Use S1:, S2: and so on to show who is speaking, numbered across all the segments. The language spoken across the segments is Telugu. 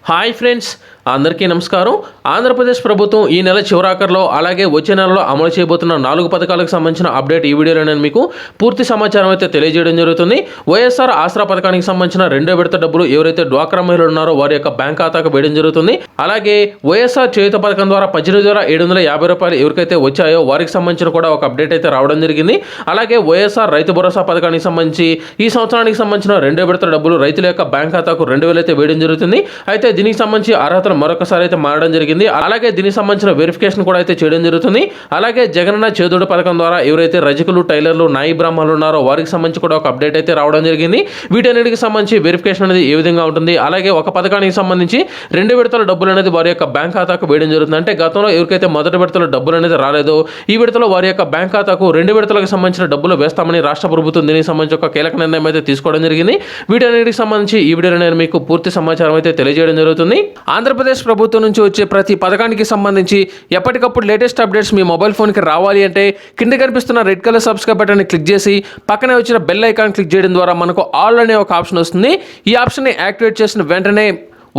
S1: హాయ్ ఫ్రెండ్స్, అందరికీ నమస్కారం. ఆంధ్రప్రదేశ్ ప్రభుత్వం ఈ నెల చివరాఖరులో అలాగే వచ్చే నెలలో అమలు చేయబోతున్న 4 పథకాలకు సంబంధించిన అప్డేట్ ఈ వీడియోలో నేను మీకు పూర్తి సమాచారం అయితే తెలియజేయడం జరుగుతుంది. వైఎస్ఆర్ ఆసరా పథకానికి సంబంధించిన 2వ విడత డబ్బులు ఎవరైతే డ్వాక్రా మహిళలు ఉన్నారో వారి యొక్క బ్యాంక్ ఖాతాకు వేయడం జరుగుతుంది. అలాగే వైఎస్ఆర్ చేయూత పథకం ద్వారా 18,750 రూపాయలు ఎవరికైతే వచ్చాయో వారికి సంబంధించిన కూడా ఒక అప్డేట్ అయితే రావడం జరిగింది. అలాగే వైఎస్ఆర్ రైతు భరోసా పథకానికి సంబంధించి ఈ సంవత్సరానికి సంబంధించిన 2వ విడత డబ్బులు రైతుల యొక్క బ్యాంక్ ఖాతాకు 2,000 అయితే వేయడం జరుగుతుంది. అయితే దీనికి సంబంధించి అర్హతలు మరొకసారి అయితే మారడం జరిగింది. అలాగే దీనికి సంబంధించిన వెరిఫికేషన్ కూడా అయితే చేయడం జరుగుతుంది. అలాగే జగనన్న చేదోడు పథకం ద్వారా ఎవరైతే రజకులు, టైలర్లు, నాయి బ్రాహ్మణులు ఉన్నారో వారికి సంబంధించి కూడా ఒక అప్డేట్ అయితే రావడం జరిగింది. వీటన్నిటికి సంబంధించి వెరిఫికేషన్ అనేది ఏ విధంగా ఉంటుంది, అలాగే ఒక పథకానికి సంబంధించి 2 విడతల డబ్బులు అనేది వారి యొక్క బ్యాంక్ ఖాతాకు వేయడం జరుగుతుంది. అంటే గతంలో ఎవరికైతే మొదటి విడతలో డబ్బులు అనేది రాలేదో ఈ విడతలో వారి యొక్క బ్యాంక్ ఖాతాకు 2 విడతలకు సంబంధించిన డబ్బులు వేస్తామని రాష్ట్ర ప్రభుత్వం దీనికి సంబంధించి ఒక కీలక నిర్ణయం అయితే తీసుకోవడం జరిగింది. వీటన్నిటికి సంబంధించి ఈ వీడియోలో నేను మీకు పూర్తి సమాచారం అయితే తెలియజేయడం జరుగుతుంది. ఆంధ్రప్రదేశ్ ప్రభుత్వం నుంచి వచ్చే ప్రతి పథకానికి సంబంధించి ఎప్పటికప్పుడు లేటెస్ట్ అప్డేట్స్ మీ మొబైల్ ఫోన్కి రావాలి అంటే కింద కనిపిస్తున్న రెడ్ కలర్ సబ్స్క్రైబ్ బటన్ని క్లిక్ చేసి పక్కనే వచ్చిన బెల్ ఐకాన్ క్లిక్ చేయడం ద్వారా మనకు ఆల్ అనే ఒక ఆప్షన్ వస్తుంది. ఈ ఆప్షన్ని యాక్టివేట్ చేసిన వెంటనే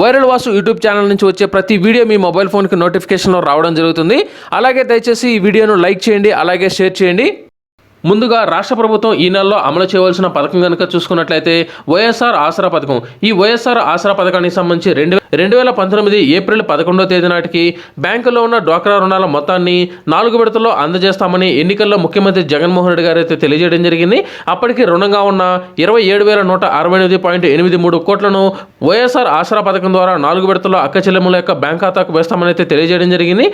S1: వైరల్ వాసు యూట్యూబ్ ఛానల్ నుంచి వచ్చే ప్రతి వీడియో మీ మొబైల్ ఫోన్కి నోటిఫికేషన్లో రావడం జరుగుతుంది. అలాగే దయచేసి ఈ వీడియోను లైక్ చేయండి, అలాగే షేర్ చేయండి. ముందుగా రాష్ట్ర ప్రభుత్వం ఈ నెలలో అమలు చేయవలసిన పథకం కనుక చూసుకున్నట్లయితే వైఎస్ఆర్ ఆసరా పథకం. ఈ వైఎస్ఆర్ ఆసరా పథకానికి సంబంధించి 2019 ఏప్రిల్ 11వ తేదీ నాటికి బ్యాంకులో ఉన్న డ్వాక్రా రుణాల మొత్తాన్ని 4 విడతల్లో అందజేస్తామని ఎన్నికల్లో ముఖ్యమంత్రి జగన్మోహన్ రెడ్డి గారు అయితే తెలియజేయడం జరిగింది. అప్పటికి రుణంగా ఉన్న 27,168.83 కోట్లను వైఎస్ఆర్ ఆసరా పథకం ద్వారా 4 విడతల్లో అక్క చెల్లెమ్మల యొక్క బ్యాంక్ ఖాతాకు వేస్తామని అయితే తెలియజేయడం జరిగింది.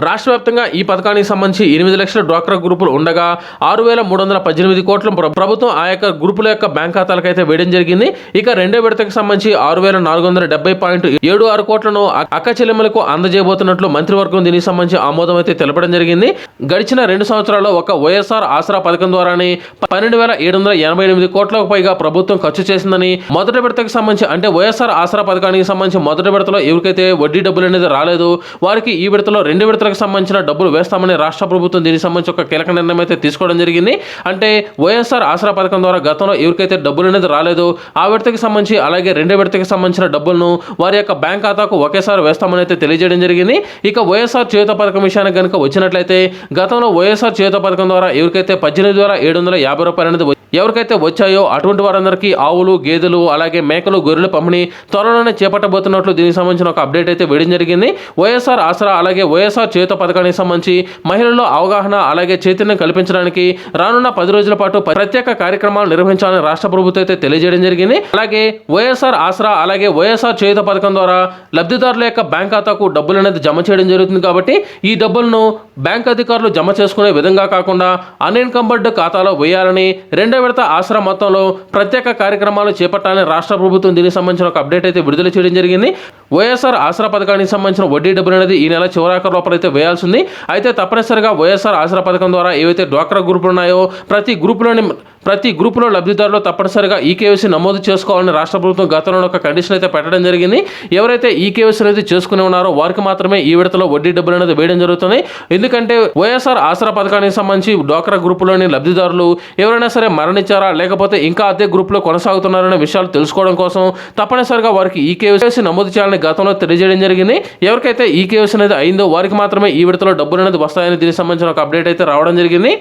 S1: రాష్ట్ర వ్యాప్తంగా ఈ పథకానికి సంబంధించి 8 లక్షల డ్వాక్రా గ్రూపులు ఉండగా 6,318 కోట్ల ప్రభుత్వం ఆ యొక్క గ్రూపుల యొక్క బ్యాంక్ ఖాతాలకు అయితే వేయడం జరిగింది. ఇక 2వ విడతకు సంబంధించి 6,470.76 కోట్లను అక్క చెల్లెమ్మలకు అందజేయబోతున్నట్లు మంత్రివర్గం దీనికి సంబంధించి ఆమోదం అయితే తెలపడం జరిగింది. గడిచిన 2 సంవత్సరాల్లో ఒక వైఎస్ఆర్ ఆసరా పథకం ద్వారానే 12,788 కోట్లకు పైగా ప్రభుత్వం ఖర్చు చేసిందని, మొదటి విడతకు సంబంధించి అంటే వైఎస్ఆర్ ఆసరా పథకానికి సంబంధించి మొదటి విడతలో ఎవరికైతే వడ్డీ డబ్బులు అనేది రాలేదో వారికి ఈ విడతలో 2 విడతలకు సంబంధించిన డబ్బులు వేస్తామని రాష్ట్ర ప్రభుత్వం దీనికి సంబంధించి ఒక కీలక నిర్ణయం అయితే తీసుకోవడం జరిగింది. అంటే వైఎస్ఆర్ ఆసరా పథకం ద్వారా గతంలో ఎవరికైతే డబ్బులు అనేది రాలేదో ఆ విడతకి సంబంధించి అలాగే 2వ విడతకి సంబంధించిన డబ్బులను వారి యొక్క బ్యాంక్ ఖాతాకు ఒకేసారి వేస్తామని అయితే తెలియజేయడం జరిగింది. ఇక వైఎస్ఆర్ చేయూత పథకం విషయానికి కనుక వచ్చినట్లయితే గతంలో వైఎస్ఆర్ చేయూత పథకం ద్వారా ఎవరికైతే 18,750 రూపాయలు అనేది ఎవరికైతే వచ్చాయో అటువంటి వారందరికీ ఆవులు, గేదెలు, అలాగే మేకలు, గొర్రెల పంపిణీ త్వరలోనే చేపట్టబోతున్నట్లు దీనికి సంబంధించిన ఒక అప్డేట్ అయితే వేయడం జరిగింది. వైఎస్ఆర్ ఆసరా అలాగే వైఎస్ఆర్ చేయూత పథకానికి సంబంధించి మహిళల్లో అవగాహన అలాగే చైతన్యం కల్పించడానికి రానున్న 10 రోజుల పాటు ప్రత్యేక కార్యక్రమాలు నిర్వహించాలని రాష్ట్ర ప్రభుత్వం అయితే తెలియజేయడం జరిగింది. అలాగే వైఎస్ఆర్ ఆసరా అలాగే వైఎస్ఆర్ చేయూత పథకం ద్వారా లబ్ధిదారుల యొక్క బ్యాంక్ ఖాతాకు డబ్బులు అనేది జమ చేయడం జరుగుతుంది. కాబట్టి ఈ డబ్బులను బ్యాంక్ అధికారులు జమ చేసుకునే విధంగా కాకుండా అన్ఇన్కంబర్డ్ ఖాతాలో వేయాలని, 2వ విడత ఆసరా మొత్తంలో ప్రత్యేక కార్యక్రమాలు చేపట్టాలని రాష్ట్ర ప్రభుత్వం దీనికి సంబంధించిన ఒక అప్డేట్ అయితే విడుదల చేయడం జరిగింది. వైఎస్ఆర్ ఆసరా పథకానికి సంబంధించిన వడ్డీ డబ్బులు అనేది ఈ నెల చివరాఖరు లోపల అయితే వేయాల్సి ఉంది. అయితే తప్పనిసరిగా వైఎస్ఆర్ ఆసరా పథకం ద్వారా ఏవైతే డ్వాక్రా గ్రూపులు ఉన్నాయో ప్రతి గ్రూపులో లబ్ధిదారులు తప్పనిసరిగా ఈకేవైసీ నమోదు చేసుకోవాలని రాష్ట్ర ప్రభుత్వం గతంలో ఒక కండిషన్ అయితే పెట్టడం జరిగింది. ఎవరైతే ఈకేవైసీ అనేది చేసుకుని ఉన్నారో వారికి మాత్రమే ఈ విడతలో వడ్డీ డబ్బులు అనేది వేయడం జరుగుతుంది. ఎందుకంటే వైఎస్ఆర్ ఆసరా పథకానికి సంబంధించి డ్వాక్రా గ్రూపులోని లబ్ధిదారులు ఎవరైనా సరే మరణించారా లేకపోతే ఇంకా అదే గ్రూప్లో కొనసాగుతున్నారనే విషయాలు తెలుసుకోవడం కోసం తప్పనిసరిగా వారికి ఈకేవైసీ నమోదు చేయాలని గతంలో తెలియజేయడం జరిగింది. ఎవరికైతే ఈకేవైసీ అనేది అయిందో వారికి మాత్రమే ఈ విడతలో డబ్బులు అనేది వస్తాయని దీనికి సంబంధించిన ఒక అప్డేట్ అయితే రావడం జరిగింది.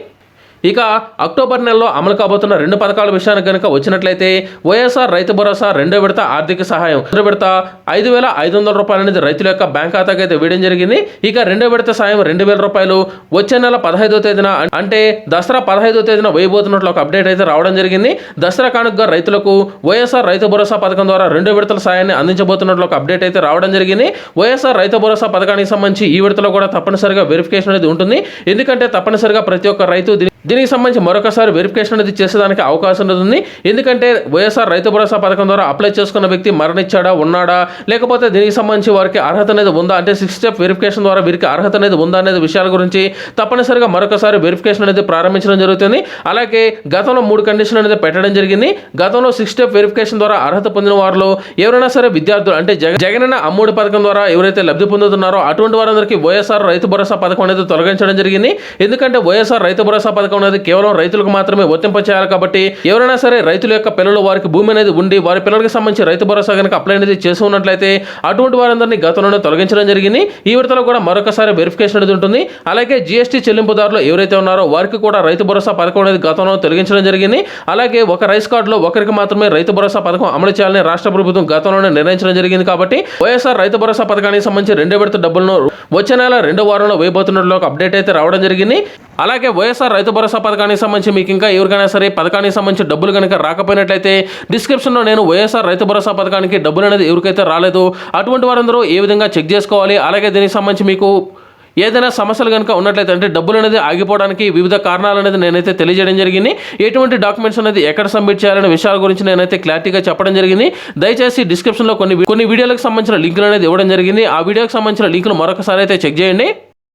S1: ఇక అక్టోబర్ నెలలో అమలు కాబోతున్న 2 పథకాల విషయానికి కనుక వచ్చినట్లయితే వైఎస్ఆర్ రైతు భరోసా 2వ విడత ఆర్థిక సహాయం 2వ విడత 5,500 రూపాయలు అనేది రైతుల యొక్క బ్యాంక్ ఖాతాకి అయితే వేయడం జరిగింది. ఇక 2వ విడత సాయం 2,000 రూపాయలు వచ్చే నెల 15వ తేదీన అంటే దసరా 15వ తేదీన వేయబోతున్నట్లు ఒక అప్డేట్ అయితే రావడం జరిగింది. దసరా కానుకగా రైతులకు వైఎస్ఆర్ రైతు భరోసా పథకం ద్వారా 2 విడతల సాయాన్ని అందించబోతున్నట్లు ఒక అప్డేట్ అయితే రావడం జరిగింది. వైఎస్ఆర్ రైతు భరోసా పథకానికి సంబంధించి ఈ విడతలో కూడా తప్పనిసరిగా వెరిఫికేషన్ అనేది ఉంటుంది. ఎందుకంటే తప్పనిసరిగా ప్రతి ఒక్క రైతు దీనికి సంబంధించి మరొకసారి వెరిఫికేషన్ అనేది చేసేదానికి అవకాశం ఉంది. ఎందుకంటే వైఎస్ఆర్ రైతు భరోసా పథకం ద్వారా అప్లై చేసుకున్న వ్యక్తి మరణించాడా, ఉన్నాడా, లేకపోతే దీనికి సంబంధించి వారికి అర్హత అనేది ఉందా, అంటే 6 స్టెప్ వెరిఫికేషన్ ద్వారా వీరికి అర్హత అనేది ఉందా అనేది విషయాల గురించి తప్పనిసరిగా మరొకసారి వెరిఫికేషన్ అనేది ప్రారంభించడం జరుగుతుంది. అలాగే గతంలో 3 కండిషన్లు అనేది పెట్టడం జరిగింది. గతంలో 6 స్టెప్ వెరిఫికేషన్ ద్వారా అర్హత పొందిన వారిలో ఎవరైనా సరే విద్యార్థులు అంటే జగనన్న అమ్మఒడి పథకం ద్వారా ఎవరైతే లబ్ధి పొందుతున్నారో అటువంటి వారందరికీ వైఎస్ఆర్ రైతు భరోసా పథకం అనేది తొలగించడం జరిగింది. ఎందుకంటే వైఎస్ఆర్ రైతు భరోసా పథకం పథకం అనేది కేవలం రైతులకు మాత్రమే వర్తింపచేయాలి కాబట్టి ఎవరైనా సరే రైతుల యొక్క పిల్లలు వారికి భూమి అనేది ఉండి వారి పిల్లలకు సంబంధించి రైతు భరోసా కనుక అప్లై అనేది చేసి ఉన్నట్లయితే అటువంటి వారందరినీ గతంలోనే తొలగించడం జరిగింది. ఈ విడతలో కూడా మరొకసారి వెరిఫికేషన్ అనేది ఉంటుంది. అలాగే జీఎస్టీ చెల్లింపుదారులు ఎవరైతే ఉన్నారో వారికి కూడా రైతు భరోసా పథకం అనేది గతంలో తొలగించడం జరిగింది. అలాగే ఒక రైస్ కార్డులో ఒకరికి మాత్రమే రైతు భరోసా పథకం అమలు చేయాలని రాష్ట్ర ప్రభుత్వం గతంలోనే నిర్ణయించడం జరిగింది. కాబట్టి వైఎస్ఆర్ రైతు భరోసా పథకానికి సంబంధించి రెండో విడత డబ్బులను వచ్చే నెల 2వ వారంలో వేయబోతున్నట్లు ఒక అప్డేట్ అయితే రావడం జరిగింది. అలాగే వైఎస్ఆర్ రైతు భరోసా పథకానికి సంబంధించి మీకు ఇంకా ఎవరికైనా సరే పథకానికి సంబంధించి డబ్బులు కనుక రాకపోయినట్లయితే డిస్క్రిప్షన్లో నేను వైఎస్ఆర్ రైతు భరోసా పథకానికి డబ్బులు అనేది ఎవరికైతే రాలేదు అటువంటి వారందరూ ఏ విధంగా చెక్ చేసుకోవాలి, అలాగే దీనికి సంబంధించి మీకు ఏదైనా సమస్యలు కనుక ఉన్నట్లయితే అంటే డబ్బులు అనేది ఆగిపోవడానికి వివిధ కారణాలు అనేది నేనైతే తెలియజేయడం జరిగింది. ఎటువంటి డాక్యుమెంట్స్ అనేది ఎక్కడ సబ్మిట్ చేయాలనే విషయాల గురించి నేనైతే క్లారిటీగా చెప్పడం జరిగింది. దయచేసి డిస్క్రిప్షన్లో కొన్ని వీడియోలకు సంబంధించిన లింకులు అనేది ఇవ్వడం జరిగింది. ఆ వీడియోకి సంబంధించిన లింకులు మరొకసారి అయితే చెక్ చేయండి.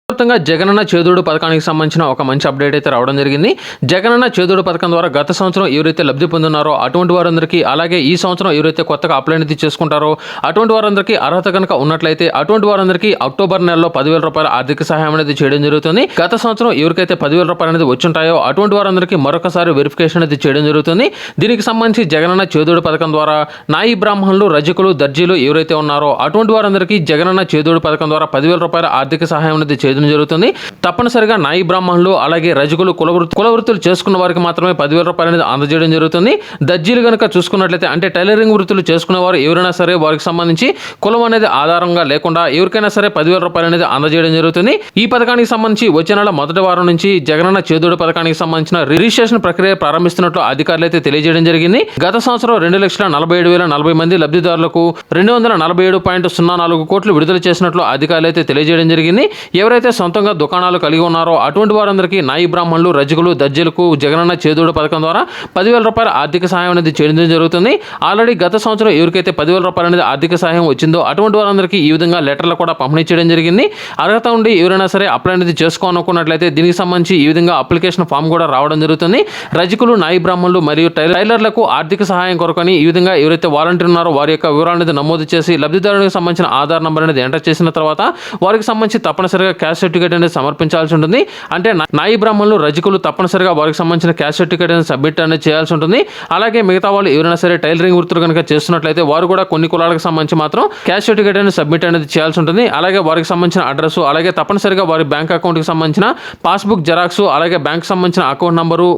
S1: మొత్తంగా జగనన్న చేదోడు పథకానికి సంబంధించిన ఒక మంచి అప్డేట్ అయితే రావడం జరిగింది. జగనన్న చేదోడు పథకం ద్వారా గత సంవత్సరం ఎవరైతే లబ్ధి పొందున్నారో అటువంటి వారందరికీ, అలాగే ఈ సంవత్సరం ఎవరైతే కొత్తగా అప్లై అనేది చేసుకుంటారో అటువంటి వారందరికీ అర్హత కనుక ఉన్నట్లయితే అటువంటి వారందరికీ అక్టోబర్ నెలలో 10,000 రూపాయల ఆర్థిక సహాయం అనేది చేయడం జరుగుతుంది. గత సంవత్సరం ఎవరికైతే 10,000 రూపాయలు అనేది వచ్చుంటాయో అటువంటి వారందరికీ మరొకసారి వెరిఫికేషన్ అనేది చేయడం జరుగుతుంది. దీనికి సంబంధించి జగనన్న చేదోడు పథకం ద్వారా నాయి బ్రాహ్మణులు, రజకులు, దర్జీలు ఎవరైతే ఉన్నారో అటువంటి వారందరికీ జగనన్న చేదోడు పథకం ద్వారా 10,000 రూపాయల ఆర్థిక సహాయం అనేది చేయడం జరుగుతుంది. తప్పనిసరిగా నాయి బ్రాహ్మణులు, అలాగే రజకులు, కులవృత్తులు చేసుకున్న వారికి మాత్రమే 10,000 రూపాయలు అనేది అందజేయడం జరుగుతుంది. దర్జీలు కనుక చూసుకున్నట్లయితే అంటే టైలరింగ్ వృత్తులు చేసుకునేవారు ఎవరైనా సరే వారికి సంబంధించి కులం అనేది ఆధారంగా లేకుండా ఎవరికైనా సరే 10,000 రూపాయలు అనేది అందజేయడం జరుగుతుంది. ఈ పథకానికి సంబంధించి వచ్చే నెల మొదటి వారం నుంచి జగనన్న చేదోడు పథకానికి సంబంధించిన రిజిస్ట్రేషన్ ప్రక్రియ ప్రారంభిస్తున్నట్లు అధికారులు అయితే తెలియజేయడం జరిగింది. గత సంవత్సరం 2,47,040 మంది లబ్ధిదారులకు 247.04 కోట్లు విడుదల చేసినట్లు అధికారులు అయితే తెలియజేయడం జరిగింది. ఎవరైతే సొంతంగా దుకాణాలు కలిగి ఉన్నారో అటువంటి వారందరికీ నాయి బ్రాహ్మణులు, రజకులు, దర్జీలకు జగనన్న చేదోడు పథకం ద్వారా 10,000 రూపాయల ఆర్థిక సహాయం అనేది చేయడం జరుగుతుంది. ఆల్రెడీ గత సంవత్సరం ఎవరికైతే 10,000 రూపాయలు అనేది ఆర్థిక సహాయం వచ్చిందో అటువంటి వారందరికీ ఈ విధంగా లెటర్లు కూడా పంపిణీ చేయడం జరిగింది. అర్హత ఉండి ఎవరైనా సరే అప్లై అనేది చేసుకోవాలనుకున్నట్లయితే దీనికి సంబంధించి ఈ విధంగా అప్లికేషన్ ఫామ్ కూడా రావడం జరుగుతుంది. రజకులు, నాయి బ్రాహ్మణులు మరియు టైలర్లకు ఆర్థిక సహాయం కొరకని ఈ విధంగా ఎవరైతే వాలంటీర్ ఉన్నారో వారి యొక్క వివరాలు అనేది నమోదు చేసి లబ్ధిదారునికి సంబంధించిన ఆధార్ నంబర్ అనేది ఎంటర్ చేసిన తర్వాత వారికి సంబంధించి తప్పనిసరిగా క్యాస్ట్ సర్టిఫికేట్ అనేది సమర్పించాల్సి ఉంటుంది. అంటే నాయి బ్రాహ్మణులు, రజకులు తప్పనిసరిగా వారికి సంబంధించిన క్యాస్ట్ సర్టిఫికేట్ అనేది సబ్మిట్ అనేది చేయాల్సి ఉంటుంది. అలాగే మిగతా వాళ్ళు ఎవరైనా సరే టైలరింగ్ వృత్తులు కనుక చేస్తున్నట్లయితే వారు కూడా కొన్ని కులాలకు సంబంధించి మాత్రం క్యాస్ట్ సర్టిఫికేట్ అనేది సబ్మిట్ అనేది చేయాల్సి ఉంటుంది. అలాగే వారికి సంబంధించిన అడ్రస్, అలాగే తప్పనిసరిగా వారి బ్యాంక్ అకౌంట్కి సంబంధించిన పాస్బుక్ జెరాక్స్, అలాగే బ్యాంక్ సంబంధించిన అకౌంట్ నంబరు,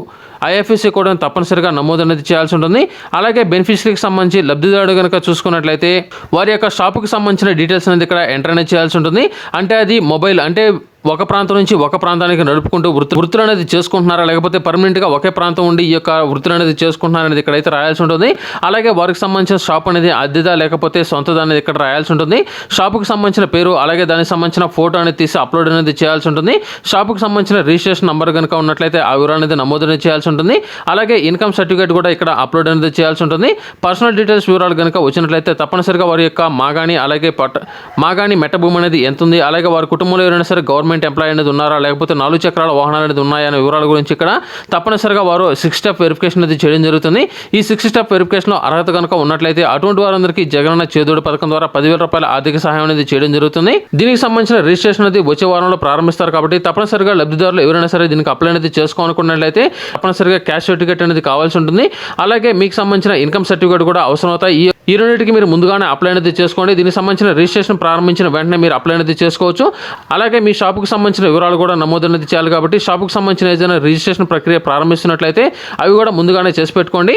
S1: ఐఎఫ్ఎస్సి కూడా తప్పనిసరిగా నమోదు అనేది చేయాల్సి ఉంటుంది. అలాగే బెనిఫిషరీకి సంబంధించి లబ్ధిదారుడు కనుక చూసుకున్నట్లయితే వారి యొక్క షాపుకి సంబంధించిన డీటెయిల్స్ అనేది ఇక్కడ ఎంటర్ అనేది చేయాల్సి ఉంటుంది. అంటే అది మొబైల్ అంటే ఒక ప్రాంతం నుంచి ఒక ప్రాంతానికి నడుపుకుంటూ వృత్తులు అనేది చేసుకుంటున్నారా, లేకపోతే పర్మనెంట్గా ఒకే ప్రాంతం ఉండి ఈ యొక్క వృత్తులు అనేది చేసుకుంటున్నారా అనేది ఇక్కడైతే రాయాల్సి ఉంటుంది. అలాగే వారికి సంబంధించిన షాప్ అనేది అద్దెదా లేకపోతే సొంతదా అనేది ఇక్కడ రాయాల్సి ఉంటుంది. షాపుకి సంబంధించిన పేరు, అలాగే దానికి సంబంధించిన ఫోటో అనేది తీసి అప్లోడ్ అనేది చేయాల్సి ఉంటుంది. షాపుకి సంబంధించిన రిజిస్ట్రేషన్ నెంబర్ కనుక ఉన్నట్లయితే ఆ వివరాలు అనేది నమోదు అనేది చేయాల్సి ఉంటుంది. అలాగే ఇన్కమ్ సర్టిఫికేట్ కూడా ఇక్కడ అప్లోడ్ అనేది చేయాల్సి ఉంటుంది. పర్సనల్ డీటెయిల్స్ వివరాలు కనుక వచ్చినట్లయితే తప్పనిసరిగా వారి యొక్క మాగాణి, అలాగే మాగాణి మెట్ట భూమి అనేది ఎంత ఉంది, అలాగే వారి కుటుంబంలో ఎవరైనా సరే గవర్నమెంట్ ఎంప్లాయీ అనేది ఉన్నారా, లేకపోతే 4 చక్రాల వాహనాలు అనేది ఉన్నాయా అనే వివరాల గురించి ఇక్కడ తప్పనిసరిగా వారు 6 స్టెప్ వెరిఫికేషన్ అనేది చేయడం జరుగుతుంది. ఈ 6 స్టెప్ వెరిఫికేషన్లో అర్హత కనుక ఉన్నట్లయితే అటువంటి వారందరికీ జగనన్న చేదోడు పథకం ద్వారా 10,000 రూపాయల ఆర్థిక సహాయం అనేది చేయడం జరుగుతుంది. దీనికి సంబంధించిన రిజిస్ట్రేషన్ అనేది వచ్చే వారంలో ప్రారంభిస్తారు. కాబట్టి తప్పనిసరిగా లబ్ధిదారులు ఎవరైనా సరే దీనికి అప్లై అనేది చేసుకోవాలనుకున్నట్లయితే తప్పనిసరిగా క్యాష్ సర్టిఫికేట్ అనేది కావాల్సి ఉంటుంది. అలాగే మీకు సంబంధించిన ఇన్కమ్ సర్టిఫికేట్ కూడా అవసరం అవుతాయి. ఈ రెండింటికి మీరు ముందుగానే అప్లై అనేది చేసుకోండి. దీనికి సంబంధించిన రిజిస్ట్రేషన్ ప్రారంభించిన వెంటనే మీరు అప్లై అనేది చేసుకోవచ్చు. అలాగే మీ షాపుకి సంబంధించిన వివరాలు కూడా నమోదు అనేది చేయాలి. కాబట్టి షాపుకి సంబంధించిన ఏదైనా రిజిస్ట్రేషన్ ప్రక్రియ ప్రారంభిస్తున్నట్లయితే అవి కూడా ముందుగానే చేసి పెట్టుకోండి.